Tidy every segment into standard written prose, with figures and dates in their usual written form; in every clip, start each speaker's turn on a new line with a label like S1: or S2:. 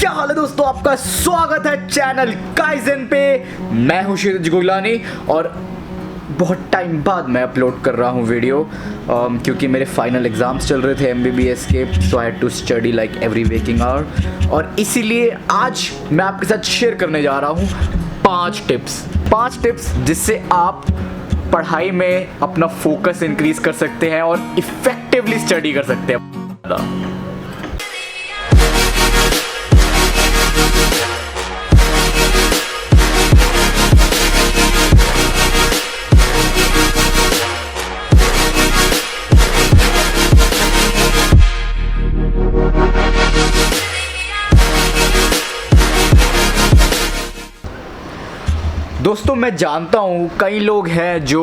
S1: क्या हाल है दोस्तों, आपका स्वागत है चैनल काइजन पे। मैं हूं शीरज गुगलानी और बहुत टाइम बाद मैं अपलोड कर रहा हूं वीडियो क्योंकि मेरे फाइनल एग्जाम्स चल रहे थे MBBS के। So I had to study like every waking hour और इसीलिए आज मैं आपके साथ शेयर करने जा रहा हूं 5 टिप्स जिससे आप पढ़ाई में अपना फोकस इंक्रीज कर सकते हैं और इफेक्टिवली स्टडी कर सकते हैं। दोस्तों मैं जानता हूँ कई लोग हैं जो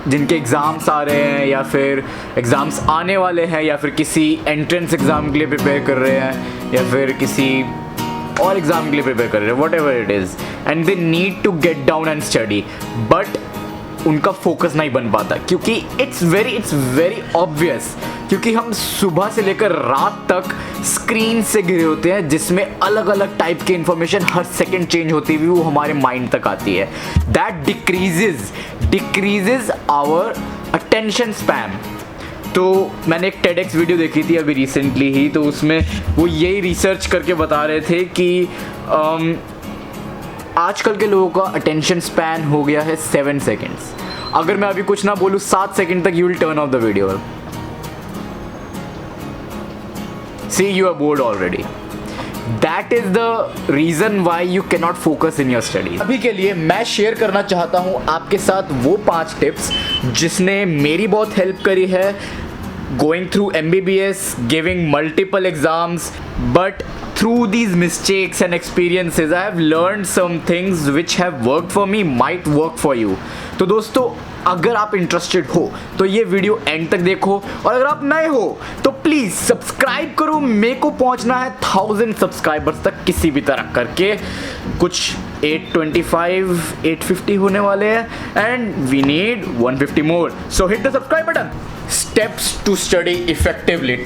S1: जिनके एग्ज़ाम्स आ रहे हैं या फिर एग्ज़ाम्स आने वाले हैं या फिर किसी एंट्रेंस एग्ज़ाम के लिए प्रिपेयर कर रहे हैं या फिर किसी और एग्ज़ाम के लिए प्रिपेयर कर रहे हैं, whatever it is, and they need to get down and study but उनका फोकस नहीं बन पाता क्योंकि इट्स वेरी ऑब्वियस, क्योंकि हम सुबह से लेकर रात तक स्क्रीन से घिरे होते हैं जिसमें अलग अलग टाइप की इंफॉर्मेशन हर सेकंड चेंज होती हुई वो हमारे माइंड तक आती है। That decreases our attention span. तो मैंने एक TEDx वीडियो देखी थी अभी रिसेंटली ही, तो उसमें वो यही रिसर्च करके बता रहे थे कि आजकल के लोगों का अटेंशन स्पैन हो गया है 7 सेकेंड्स। अगर मैं अभी कुछ ना बोलूँ 7 सेकेंड तक you will turn off the video. See, you are bored already. That is the reason why you cannot focus in your studies. अभी के लिए मैं शेयर करना चाहता हूँ आपके साथ वो 5 टिप्स जिसने मेरी बहुत हेल्प करी है going through MBBS, giving multiple exams, but through these mistakes and experiences I have learned some things which have worked for me, might work for you. तो दोस्तों अगर आप इंटरेस्टेड हो तो ये वीडियो एंड तक देखो और अगर आप नए हो तो प्लीज़ सब्सक्राइब करो। मेरे को पहुंचना है 1000 सब्सक्राइबर्स तक किसी भी तरह करके। कुछ 825, 850 होने वाले हैं and we need 150 more, so hit the subscribe button. Steps to study effectively.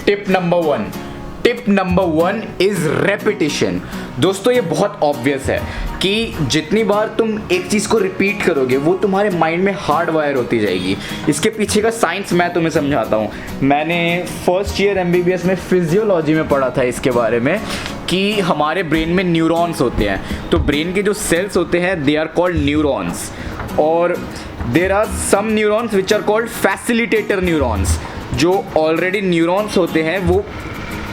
S1: Tip number 1 is repetition. दोस्तों ये बहुत ऑब्वियस है कि जितनी बार तुम एक चीज़ को रिपीट करोगे वो तुम्हारे माइंड में हार्ड वायर होती जाएगी। इसके पीछे का साइंस मैं तुम्हें समझाता हूँ। मैंने फर्स्ट ईयर MBBS में फिजियोलॉजी में पढ़ा था इसके बारे में कि हमारे ब्रेन में न्यूरॉन्स होते हैं। तो ब्रेन के जो सेल्स होते हैं दे आर कॉल्ड न्यूरॉन्स और there are some neurons which are called facilitator neurons. जो ऑलरेडी न्यूरॉन्स होते हैं वो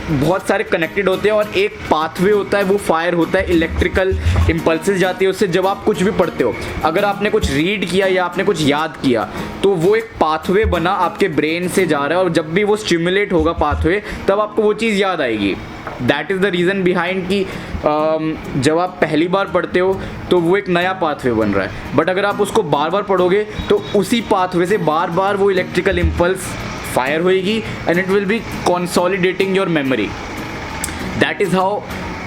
S1: बहुत सारे कनेक्टेड होते हैं और एक पाथवे होता है, वो फायर होता है, इलेक्ट्रिकल इम्पल्सेस जाती है उससे। जब आप कुछ भी पढ़ते हो, अगर आपने कुछ रीड किया या आपने कुछ याद किया तो वो एक पाथवे बना आपके ब्रेन से जा रहा है और जब भी वो स्टिमुलेट होगा पाथवे तब आपको वो चीज़ याद आएगी। That is the reason behind कि जब आप पहली बार पढ़ते हो तो वो एक नया पाथवे बन रहा है, बट अगर आप उसको बार बार पढ़ोगे तो उसी पाथवे से बार बार वो इलेक्ट्रिकल इम्पल्स फायर होएगी and it will be consolidating your memory. That is how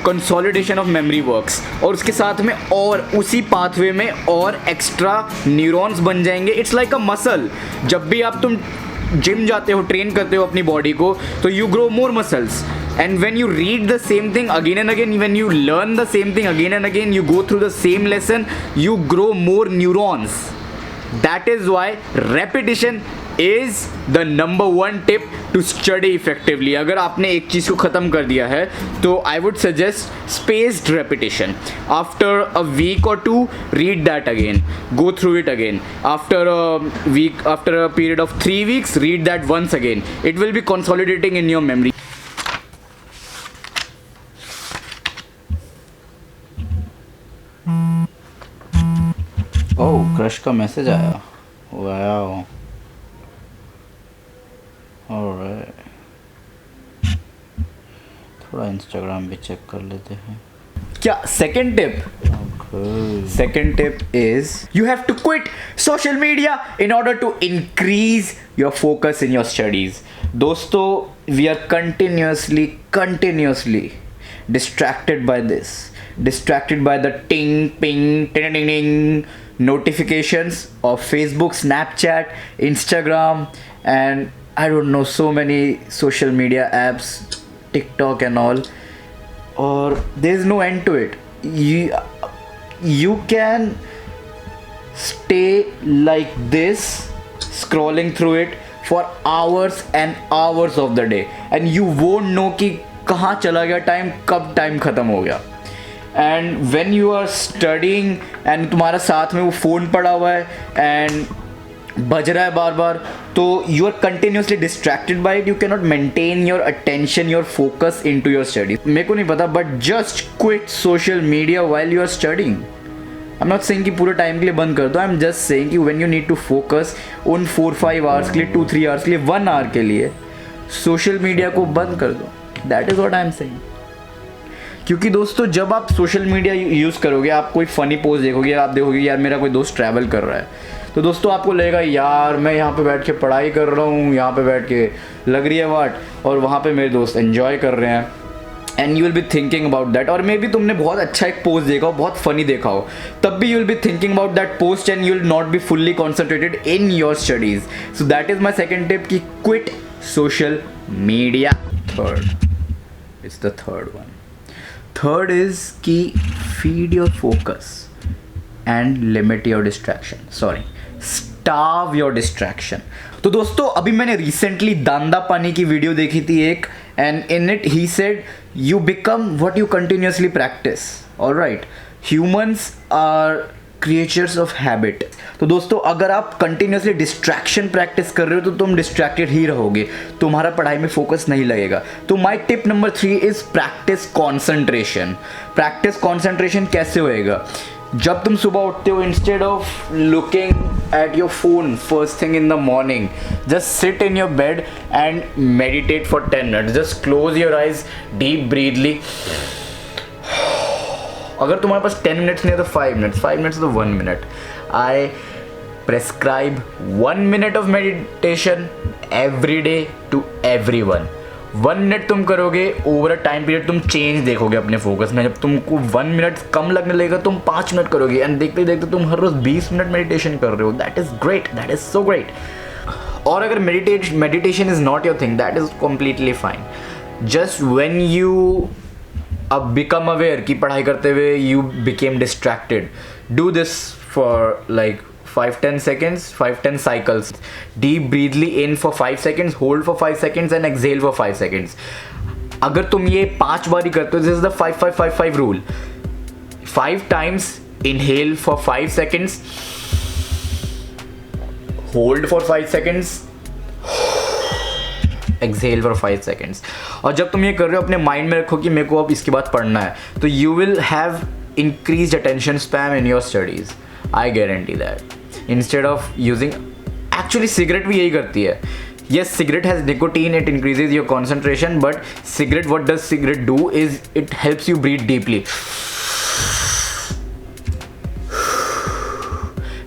S1: consolidation of memory works. और उसके साथ में और उसी पाथवे में और एक्स्ट्रा न्यूरॉन्स बन जाएंगे। It's like a muscle. जब भी आप तुम जिम जाते हो, ट्रेन करते हो अपनी बॉडी को, तो you grow more muscles. And when you read the same thing again and again, when you learn the same thing again and again, you go through the same lesson, you grow more neurons. That is why repetition is the number 1 tip to study effectively. अगर आपने एक चीज़ को ख़त्म कर दिया है तो I would suggest spaced repetition. After a week or 2, read that again. Go through it again. After a period of 3 weeks, read that once again. It will be consolidating in your memory. Oh, crush का message आया। Wow, alright, थोड़ा Instagram भी check कर लेते हैं। क्या second tip is you have to quit social media in order to increase your focus in your studies. दोस्तों we are continuously distracted by this, distracted by the ting ping ting ting ting notifications of Facebook, Snapchat, Instagram, and I don't know, so many social media apps, TikTok and all. और there is no end to it. You can stay like this scrolling through it for hours and hours of the day and you won't know कि कहाँ चला गया time, कब time ख़त्म हो गया. And when you are studying and तुम्हारा साथ में वो फ़ोन पड़ा हुआ है एंड बज रहा है बार बार, तो you are continuously distracted by it. You can not maintain your attention, your focus into your study. मेरे को नहीं पता, but just quit social media while you are studying. I am not saying कि पूरे time के लिए बंद कर दो. आई एम जस्ट सेइंग कि when you need to focus उन 4-5 आवर्स के लिए, 2-3 आवर्स के लिए, 1 आवर के लिए सोशल मीडिया को बंद कर दो. That is what I am saying. क्योंकि दोस्तों जब आप सोशल मीडिया यूज़ करोगे, आप कोई फ़नी पोस्ट देखोगे, आप देखोगे यार मेरा कोई दोस्त ट्रैवल कर रहा है, तो दोस्तों आपको लगेगा यार मैं यहाँ पे बैठ के पढ़ाई कर रहा हूँ, यहाँ पे बैठ के लग रही है वाट, और वहाँ पे मेरे दोस्त एंजॉय कर रहे हैं. And you will be thinking about that. और मे बी तुमने बहुत अच्छा एक पोस्ट देखा हो, बहुत फनी देखा हो, तब भी you will be thinking about that post and you will not be fully concentrated in your studies. So that is my second tip कि quit social media. Third is the third one. Third is कि feed your focus and limit your distraction. Sorry, starve your distraction. तो दोस्तों अभी मैंने recently दांदा पानी की video देखी थी एक, and in it he said you become what you continuously practice. Alright, humans are creatures of habit. तो दोस्तों अगर आप कंटिन्यूसली डिस्ट्रैक्शन प्रैक्टिस कर रहे हो तो तुम डिस्ट्रैक्टेड ही रहोगे, तुम्हारा पढ़ाई में फोकस नहीं लगेगा. तो my tip number 3 is practice concentration. Practice concentration कैसे होएगा? जब तुम सुबह उठते हो, instead of looking at your phone first thing in the morning, just sit in your bed and meditate for 10 minutes. Just close your eyes, deep breathe. अगर तुम्हारे पास 10 minutes नहीं है तो 5 मिनट्स, 5 मिनट्स तो 1 minute. I prescribe 1 minute of meditation every day to everyone. 1 minute तुम करोगे, over a time period तुम change देखोगे अपने फोकस में. जब तुमको 1 मिनट कम लगने लगेगा, तुम 5 मिनट करोगे, एंड देखते देखते तुम हर रोज 20 मिनट मेडिटेशन कर रहे हो. That is great, that is so great. और अगर meditation is not your thing, that is completely fine. Just when you अब बिकम अवेयर कि पढ़ाई करते हुए you became distracted, do this for like 5-10 seconds, 5-10 cycles. Deep breathly in for 5 seconds, hold for 5 seconds and exhale for 5 seconds. अगर तुम ये 5 बारी करते हो, this is the 5-5-5-5 rule. 5 times inhale for 5 seconds, hold for 5 seconds, exhale for 5 seconds. और जब तुम ये कर रहे हो, अपने माइंड में रखो कि मेरे को अब इसके बाद पढ़ना है, तो you will have increased attention span in your studies. I guarantee that. Instead of using, actually cigarette भी यही करती है. Yes, cigarette has nicotine, it increases your concentration, but cigarette, what does cigarette do is it helps you breathe deeply.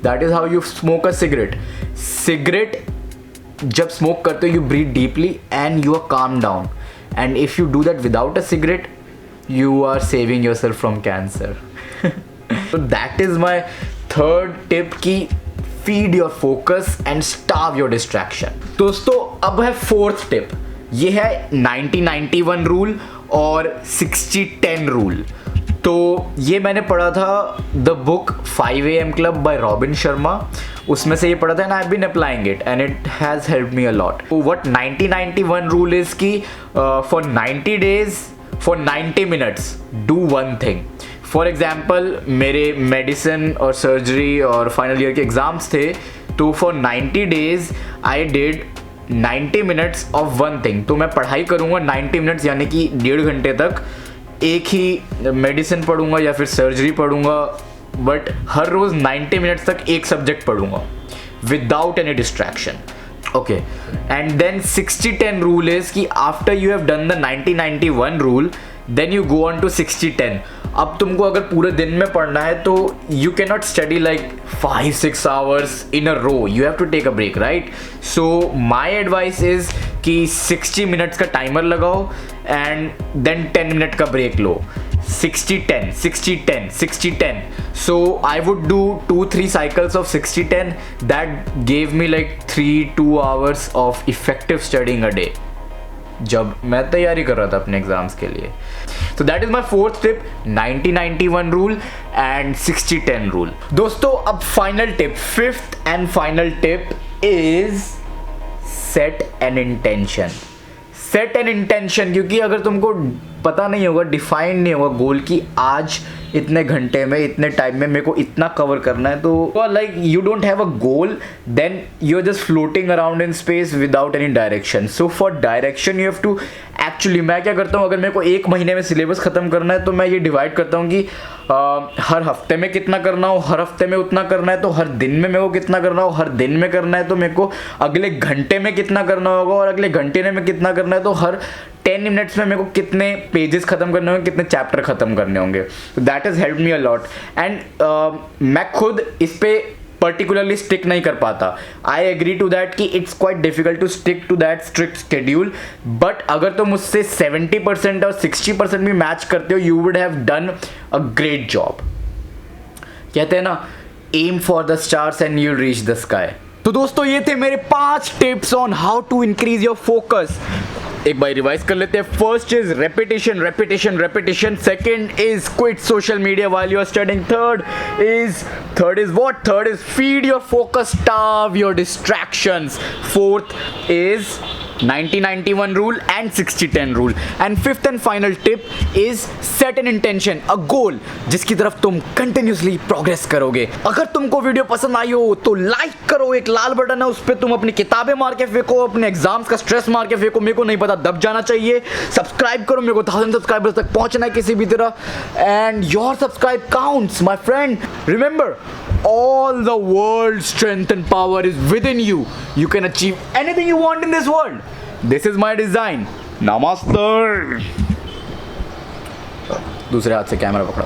S1: That is how you smoke a cigarette. Cigarette जब smoke करते हो, you breathe deeply and you are calm down. And if you do that without a cigarette, you are saving yourself from cancer. So that is my third tip कि feed your focus and starve your distraction. दोस्तों अब है fourth tip. ये है 90-91 rule और 60-10 rule. तो ये मैंने पढ़ा था the book 5 AM Club by Robin Sharma. उसमें से ये पढ़ा था, and I have been applying it and it has helped me a lot. What 90-91 rule is कि for 90 days for 90 minutes do one thing. For example मेरे medicine और surgery और final year के एग्ज़ाम्स थे, तो for 90 days I did 90 minutes of one thing. तो मैं पढ़ाई करूँगा 90 minutes, यानी कि 1.5 घंटे तक एक ही मेडिसिन पढ़ूँगा या फिर सर्जरी पढ़ूँगा, बट हर रोज़ 90 minutes तक एक सब्जेक्ट पढ़ूँगा without any distraction. Okay, and then 60-10 rule is कि after you have done the 90-91 rule, then you go on to 60-10. अब तुमको अगर पूरे दिन में पढ़ना है तो you can not study like 5-6 hours in a row. You have to take a break, right? So my advice is कि 60 minutes का टाइमर लगाओ and then 10 minute का break low. 60-10, 60-10, 60-10. So I would do 2-3 cycles of 60-10. That gave me like 3-2 hours of effective studying a day. जब मैं तैयारी कर रहा था अपने एग्जाम्स के लिए. So that is my fourth tip, 90-91 rule and 60-10 rule. दोस्तों अब final tip, fifth and final tip is set an intention. Set an intention, क्योंकि अगर तुमको पता नहीं होगा, डिफाइन नहीं होगा गोल की आज इतने घंटे में इतने टाइम में मेरे को इतना कवर करना है, तो like you don't have a goal, then you are just floating around in space without any direction. So for direction you have to actually, मैं क्या करता हूँ, अगर मेरे को एक महीने में सिलेबस खत्म करना है तो मैं ये डिवाइड करता हूँ कि हर हफ्ते में कितना करना हो, हर हफ्ते में उतना करना है, तो हर दिन में मेरे को कितना करना हो, हर दिन में करना है तो मेरे को अगले घंटे में कितना करना होगा, और अगले घंटे में कितना करना है तो हर 10 मिनट्स में मेरे को कितने पेजेस खत्म करने होंगे, कितने चैप्टर खत्म करने होंगे. That has helped me a lot. And मैं खुद इस पे पर्टिकुलरली स्टिक नहीं कर पाता. आई एग्री टू दैट कि it's quite difficult to stick to that strict schedule, but अगर तुम उससे 70% और 60% भी मैच करते हो, you would have done a great job. कहते हैं ना, aim for the stars and you reach the sky. तो दोस्तों ये थे मेरे 5 tips on how to increase your focus. एक बार रिवाइज कर लेते हैं. First is repetition, repetition, repetition. Second is quit social media while you are studying. Third is what? Third is feed your focus, starve your distractions. Fourth is 90-91 rule and 60-10 rule. And fifth and final tip is set an intention, a goal जिसकी तरफ तुम continuously progress करोगे. अगर तुमको video पसंद आई हो तो like करो, एक लाल बटन है उस पर तुम अपनी किताबें मार के फेंको, अपने एग्जाम्स का स्ट्रेस मार के फेंको, मेरे को नहीं पता, दब जाना चाहिए. सब्सक्राइब करो, मेरे को 1000 सब्सक्राइबर्स तक पहुंचना है किसी भी तरह. And your subscribe counts my friend. Remember, all the world's strength and power is within you. You can achieve anything you want in this world. This is my design. Namaste. दूसरे हाथ से camera पकड़ा.